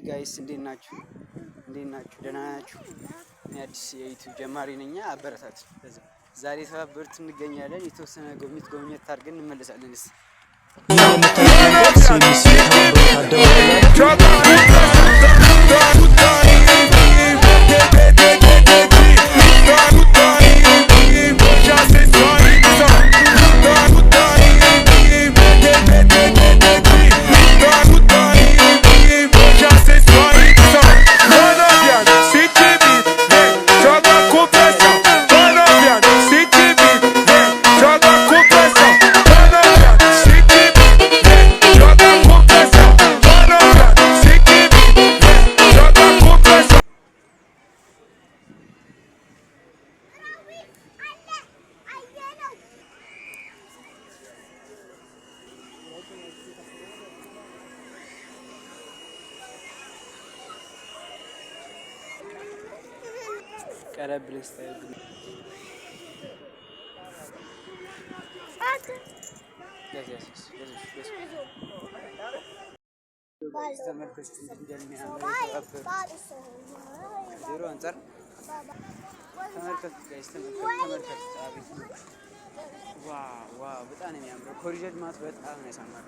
ጋይስ እንዴት ናችሁ? ደህና ናችሁ? እኔ አዲስ የዩቲዩብ ጀማሪ ነኝ። አበረታት። ዛሬ ተባበሩት እንገኛለን። የተወሰነ ጎብኘት አድርገን እንመለሳለን። ቀረብ ብለሽ ታየው በጣም ነው የሚያምረው። ኮሪደር ልማት በጣም ነው ያሳምራል።